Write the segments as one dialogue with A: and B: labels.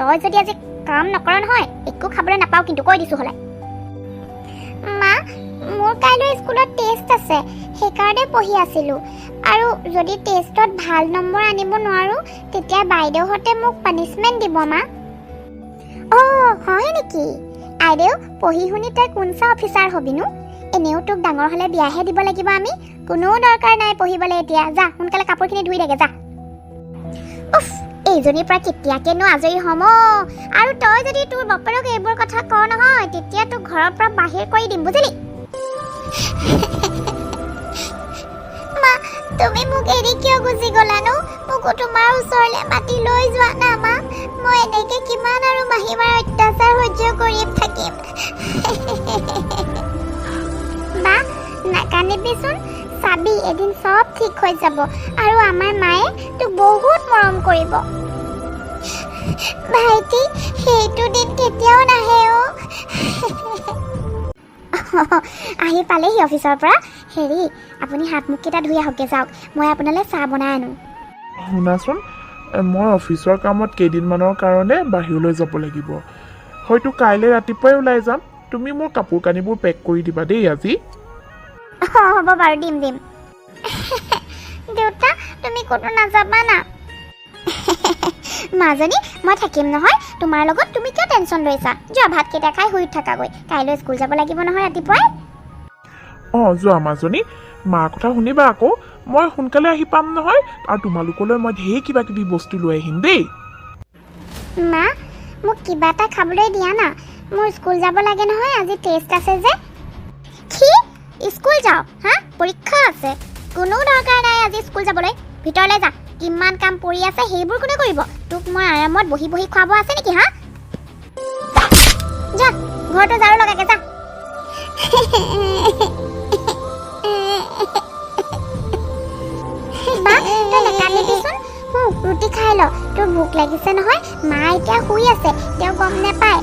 A: তই যদি আজি কাম নকৰ নহয় একো খাবলৈ নাপাওঁ কিন্তু কৈ দিছোঁ হ'লে মা মোৰ কাইলৈ স্কুলত টেষ্ট আছে সেইকাৰণে পঢ়ি আছিলোঁ আৰু যদি টেষ্টত ভাল নম্বৰ আনিব নোৱাৰোঁ তেতিয়া বাইদেউহঁতে মোক পানিছমেণ্ট দিব মা অঁ হয় নেকি আইদেউ পঢ়ি শুনি তই কোনচা অফিচাৰ হবিনো এনেও তোক ডাঙৰ হ'লে বিয়াহে দিব লাগিব আমি কোনো দৰকাৰ নাই পঢ়িবলৈ এতিয়া যা সোনকালে কাপোৰখিনি ধুই দেগে যা উফ এইজনীৰ পৰা কেতিয়াকেনো আজৰি হ'ম আৰু তই যদি তোৰ বাপেৰক এইবোৰ কথা কওঁ নহয় তেতিয়া তোক ঘৰৰ পৰা বাহিৰ কৰি দিম বুজিলি মা তুমি মোক এৰি কিয় গুচি গ'লানো মোকো তোমাৰ ওচৰলৈ মাতি লৈ যোৱা না মা মই এনেকৈ কিমান আৰু মাহীমাৰ অত্যাচাৰ সহ্য কৰি থাকিম বা নাকান্দিবিচোন চাবি এদিন সব ঠিক হৈ যাব আৰু আমাৰ মায়ে তোক বহুত মৰম কৰিব ভাইটি সেইটো দিন কেতিয়াও নাহে আহি পালেহি অফিচৰ পৰা হেৰি আপুনি হাত মুখকেইটা ধুই আহকগে যাওক মই আপোনালৈ চাহ বনাই আনো
B: শুনাচোন মই অফিচৰ কামত কেইদিনমানৰ কাৰণে বাহিৰলৈ যাব লাগিব হয়তো কাইলৈ ৰাতিপুৱাই ওলাই যাম তুমি মোৰ কাপোৰ কানিবোৰ পেক কৰি দিবা দেই আজি
A: হ'ব বাৰু দিম দেউতা তুমি ক'তো নাযাবা না মাজনী মই থাকিম নহয় তোমাৰ লগত তুমি কিয় টেনশ্যন লৈছা যোৱা ভাতকেইটা খাই শুই থাকাগৈ কাইলৈ স্কুল যাব লাগিব নহয় ৰাতিপুৱাই
B: অঁ যোৱা মাজনী মাৰ কথা শুনিবা আকৌ মই সোনকালে আহি পাম নহয় আৰু তোমালোকলৈ মই ঢেৰ কিবা কিবি বস্তু লৈ আহিম দেই
A: মা মোক কিবা এটা খাবলৈ দিয়া না মোৰ স্কুল যাব লাগে নহয় আজি টেষ্ট আছে যে কি স্কুল যাওঁ হা পৰীক্ষা আছে কোনো দৰকাৰ নাই আজি স্কুল যাবলৈ ভিতৰলৈ যা কিমান কাম পৰি আছে সেইবোৰ কোনে কৰিব তোক মই আৰামত বহি বহি খুৱাব আছে নেকি হা যা ঘৰটো ঝাৰু লগাকে যা বা তই নাকান্দিবিচোন ৰুটি খাই ল তোৰ ভোক লাগিছে নহয় মা এতিয়া শুই আছে তেওঁ গম নাপায়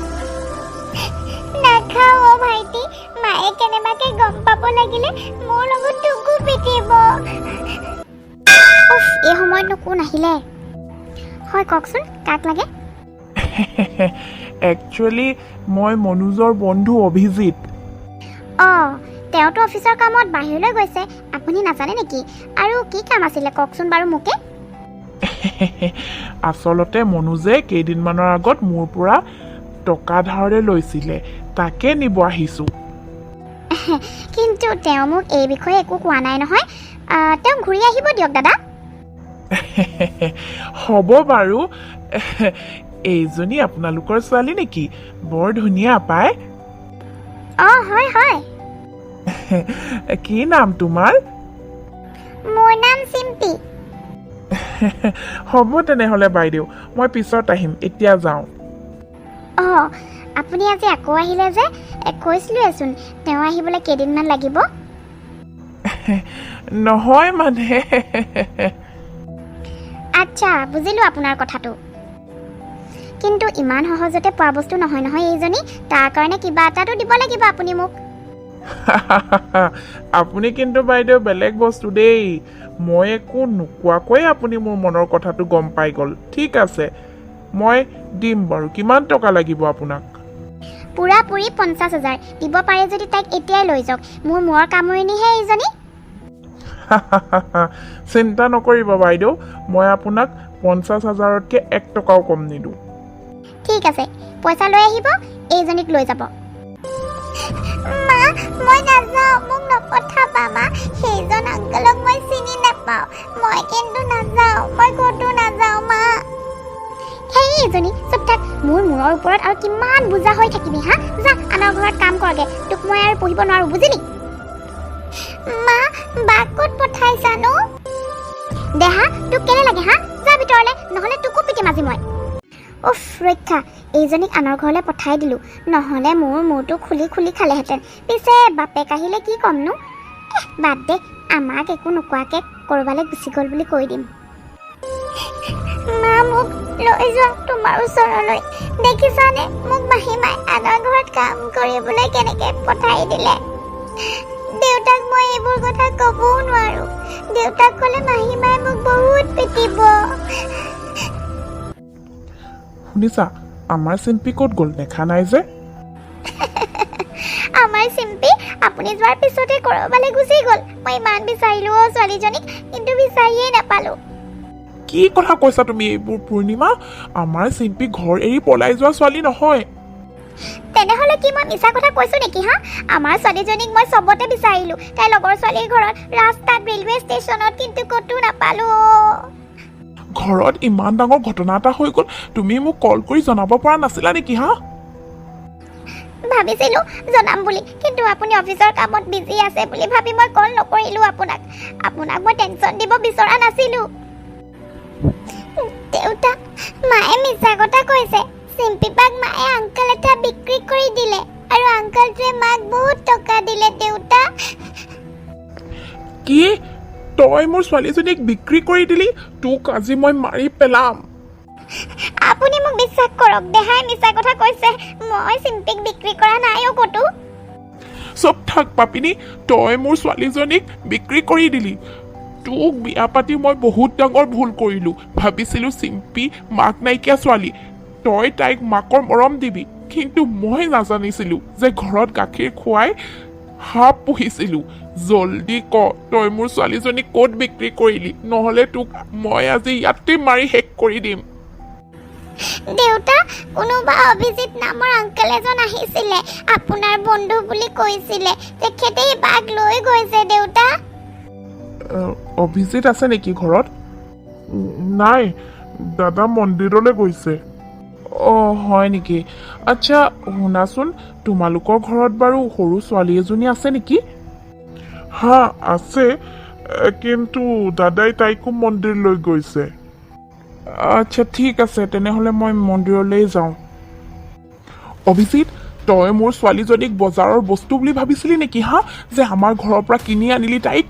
A: নাখাওঁ অ' ভাইটি মায়ে কেনেবাকে গম পাব লাগিলে মোৰ লগত তোকো পিটিব এই সময়তনো কোন আহিলে হয় কওকচোন কাক লাগে
B: একচুৱেলি মই মনোজৰ বন্ধু অভিজিত
A: অঁ তেওঁতো অফিচৰ কামত বাহিৰলৈ গৈছে আপুনি নাজানে নেকি আৰু কি কাম আছিলে কওকচোন বাৰু মোকে
B: আচলতে মনোজে কেইদিনমানৰ আগত মোৰ পৰা টকা ধাৰলৈ লৈছিলে তাকে নিব আহিছোঁ
A: কিন্তু তেওঁ মোক এই বিষয়ে একো কোৱা নাই নহয় তেওঁ ঘূৰি আহিব দিয়ক দাদা
B: হ'ব বাৰু এইজনী আপোনালোকৰ ছোৱালী নেকি বৰ ধুনীয়া পায়
A: অঁ হয় হয়
B: কি নাম তোমাৰ
A: মোৰ নাম চিম্পী
B: হ'ব তেনেহ'লে বাইদেউ মই পিছত আহিম এতিয়া যাওঁ
A: অঁ আপুনি আজি আকৌ আহিলে যে কৈছিলোৱেচোন তেওঁ আহিবলৈ কেইদিনমান লাগিব
B: নহয় মানে
A: আচ্ছা বুজিলোঁ আপোনাৰ কথাটো কিন্তু ইমান সহজতে পোৱা বস্তু নহয় নহয় এইজনী তাৰ কাৰণে কিবা এটাতো দিব লাগিব আপুনি মোক
B: আপুনি কিন্তু বাইদেউ বেলেগ বস্তু দেই মই একো নোকোৱাকৈ আপুনি মোৰ মনৰ কথাটো গম পাই গ'ল ঠিক আছে মই দিম বাৰু কিমান টকা লাগিব আপোনাক
A: পুৰাপুৰি 50,000 দিব পাৰে যদি তাইক এতিয়াই লৈ যাওক মোৰ মূৰৰ কামুৰণিহে এইজনী
B: চিন্তা নকৰিব বাইদেউ মই আপোনাক 50,000তকৈ 1 টকাও কম নিদিওঁ
A: ঠিক আছে পইচা লৈ আহিব এইজনীক লৈ যাব মা মই নাযাওঁ মোক নপঠাবা মা সেইজন আংকলক মই চিনি নাপাওঁ মই কিন্তু নাযাওঁ মই ক'তো নাযাওঁ মা সেই এইজনী চুপ থাক মোৰ মূৰৰ ওপৰত আৰু কিমান বুজা হৈ থাকিবি হা যা আনৰ ঘৰত কাম কৰগে তোক মই আৰু পঢ়িব নোৱাৰোঁ বুজিলি মা বাক ক'ত পঠাইছানো দেহা তোক কেলে লাগে হা যা ভিতৰলৈ নহ'লে তোকো পিটিম আজি মই উফ ৰক্ষা এইজনীক আনৰ ঘৰলৈ পঠাই দিলোঁ নহ'লে মোৰ মূৰটো খুলি খুলি খালেহেঁতেন পিছে বাপেক আহিলে কি ক'মনো বাদ দে আমাক একো নোকোৱাকৈ ক'ৰবালৈ গুচি গ'ল বুলি কৈ দিম মা মোক লৈ যোৱা তোমাৰ ওচৰলৈ দেখিছানে মোক মাহীমাই আনৰ ঘৰত কাম কৰিবলৈ কেনেকৈ পঠাই দিলে দেউতাক মই এইবোৰ কথা ক'বও নোৱাৰোঁ দেউতাক ক'লে মাহীমাই মোক বহুত পিটিব
B: শুনিছা আমাৰ চিম্পী ক'ত গ'ল দেখা নাই যে
A: আমাৰ চিম্পী আপুনি যোৱাৰ পিছতে ক'ৰবালৈ গুচি গ'ল মই ইমান বিচাৰিলোঁ ছোৱালীজনীক কিন্তু বিচাৰিয়েই নাপালোঁ
B: কি কথা কৈছা তুমি এইবোৰ পূৰ্ণিমা আমাৰ চিম্পী ঘৰ এৰি পলাই যোৱা ছোৱালী নহয়
A: তেনেহ'লে কি মই মিছা কথা কৈছোঁ নেকি হা আমাৰ ছোৱালীজনীক মই চবতে বিচাৰিলোঁ তাইৰ লগৰ ছোৱালীৰ ঘৰত ৰাস্তাত ৰেলৱে ষ্টেচনত কিন্তু ক'তো নাপালোঁ
B: ঘৰত ইমান ডাঙৰ ঘটনা এটা হৈ গ'ল তুমি মোক কল কৰি জনাব পৰা নাছিলা নেকি হা
A: ভাবিছিলোঁ জনাম বুলি কিন্তু আপুনি অফিচৰ কামত বিজি আছে বুলি ভাবি মই কল নকৰিলোঁ আপোনাক মই টেনশ্যন দিব বিচৰা নাছিলোঁ দেউতা মায়ে মিছা কথা কৈছে চিম্পীপাক মায়ে আংকল এটা বিক্ৰী কৰি দিলে আৰু আংকলটোৱে মাক বহুত টকা দিলে দেউতা
B: কি তই মোৰ ছোৱালীজনীক বিক্ৰী কৰি দিলি তোক আজি মই মাৰি পেলাম
A: আপুনি মোক বিশ্বাস কৰক দেহাই মিছা কথা কৈছে মই চিম্পীক বিক্ৰী কৰা নাই ক'তো
B: চব থাক পাপিনী তই মোৰ ছোৱালীজনীক বিক্ৰী কৰি দিলি তোক বিয়া পাতি মই বহুত ডাঙৰ ভুল কৰিলোঁ ভাবিছিলোঁ চিম্পী মাক নাইকিয়া ছোৱালী তই তাইক মাকৰ মৰম দিবি কিন্তু মই নাজানিছিলোঁ যে ঘৰত গাখীৰ খুৱাই সাপ পুহিছিলোঁ জল্দি ক তই মোৰ ছোৱালীজনীক ক'ত বিক্ৰী কৰিলি নহ'লে তোক মই আজি ইয়াতে মাৰি শেষ কৰি দিম
A: দেউতা কোনোবা অভিজিত নামৰ আংকল এজন আহিছিলে আপোনাৰ বন্ধু বুলি কৈছিলে তেখেতে বাঘ লৈ গৈছে দেউতা
B: অভিজিত আছে নেকি ঘৰত নাই দাদা মন্দিৰলৈ গৈছে অঁ হয় নেকি আচ্ছা শুনাচোন তোমালোকৰ ঘৰত বাৰু সৰু ছোৱালী এজনী আছে নেকি হা আছে কিন্তু দাদাই তাইকো মন্দিৰলৈ গৈছে আচ্ছা ঠিক আছে তেনেহ'লে মই মন্দিৰলৈ যাওঁ অভিজিত তই মোৰ ছোৱালীজনীক বজাৰৰ বস্তু বুলি ভাবিছিলি নেকি হা যে আমাৰ ঘৰৰ পৰা কিনি আনিলি তাইক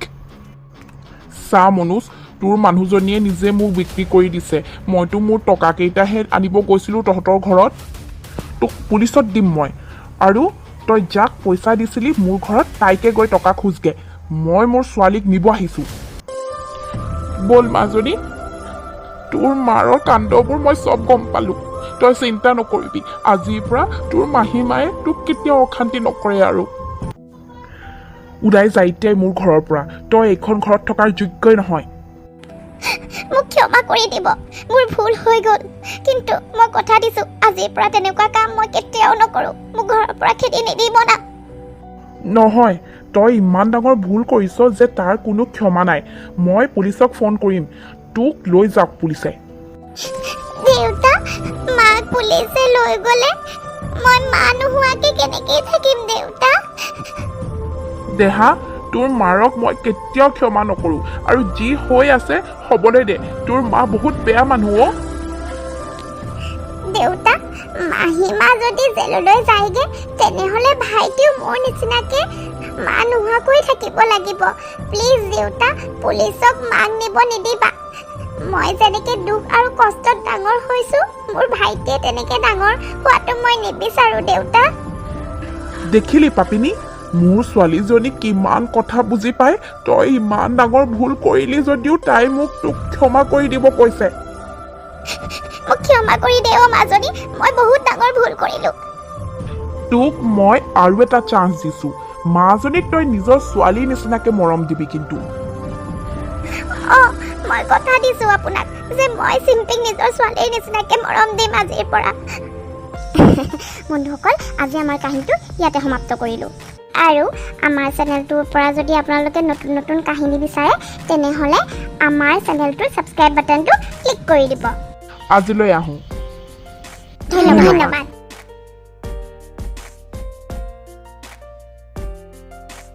B: চা মনোজ তোৰ মানুহজনীয়ে নিজে মোক বিক্ৰী কৰি দিছে মইতো মোৰ টকাকেইটাহে আনিব গৈছিলোঁ তহঁতৰ ঘৰত তোক পুলিচত দিম মই আৰু তই যাক পইচা দিছিলি মোৰ ঘৰত তাইকে গৈ টকা খোজগে মই মোৰ ছোৱালীক নিব আহিছোঁ ব'ল মাজনী তোৰ মাৰৰ কাণ্ডবোৰ মই চব গম পালোঁ তই চিন্তা নকৰিবি আজিৰ পৰা তোৰ মাহী মায়ে তোক কেতিয়াও অশান্তি নকৰে আৰু ওলাই যায় এতিয়াই মোৰ ঘৰৰ পৰা তই এইখন ঘৰত থকাৰ যোগ্যই নহয়
A: মোক ক্ষমা কৰি দিব মোৰ ভুল হৈ গ'ল কিন্তু মই কথা দিছোঁ আজিৰ পৰা তেনেকুৱা কাম মই কেতিয়াও নকৰোঁ মোক ঘৰৰ পৰা খেদি নিদিব না
B: নহয় তই ইমান ডাঙৰ ভুল কৰিছ যে তাৰ কোনো ক্ষমা নাই মই পুলিচক ফোন কৰিম তোক লৈ যাওক পুলিচে
A: দেউতা মাক পুলিচে লৈ গ'লে মই মা নোহোৱাকৈ কেনেকৈ থাকিম দেউতা
B: দেহা তোৰ মাৰক মই কেতিয়াও ক্ষমা নকৰোঁ আৰু যি হৈ আছে হ'বলৈ দে তোৰ মা বহুত বেয়া মানুহ অ'
A: দেউতা মাহীমা যদি জেললৈ যায়গে তেনেহ'লে ভাইটিও মোৰ নিচিনাকৈ মা নোহোৱাকৈ থাকিব লাগিব প্লিজ দেউতা পুলিচক মাক নিব নিদিবা মই যেনেকৈ দুখ আৰু কষ্টত ডাঙৰ হৈছোঁ মোৰ ভাইটিয়ে তেনেকৈ ডাঙৰ হোৱাটো মই নিবিচাৰোঁ দেউতা
B: দেখিলি পাপিনী মোৰ ছোৱালীজনী কিমান কথা বুজি পায় তই ইমান ডাঙৰ ভুল কৰিলি যদিও তাই মোক তোক ক্ষমা কৰি দিব কৈছে
A: মোক ক্ষমা কৰি দে অ' মাজনী মই বহুত ডাঙৰ ভুল কৰিলোঁ
B: তোক মই আৰু এটা চান্স দিছোঁ মাজনীক তই নিজৰ ছোৱালীৰ নিচিনাকৈ মৰম দিবি কিন্তু
A: অঁ মই কথা দিছোঁ আপোনাক যে মই চিম্পীক নিজৰ ছোৱালীৰ নিচিনাকৈ মৰম দিম আজিৰ পৰা বন্ধুসকল আজি আমাৰ কাহিনীটো ইয়াতে সমাপ্ত কৰিলোঁ আৰু আমাৰ চেনেলটোৰ পৰা যদি আপোনালোকে নতুন নতুন কাহিনী বিচাৰে তেনেহ'লে আমাৰ চেনেলটোৰ ছাবস্ক্ৰাইব বাটনটো ক্লিক কৰি দিব
B: আজিলৈ আহোঁ
A: ধন্যবাদ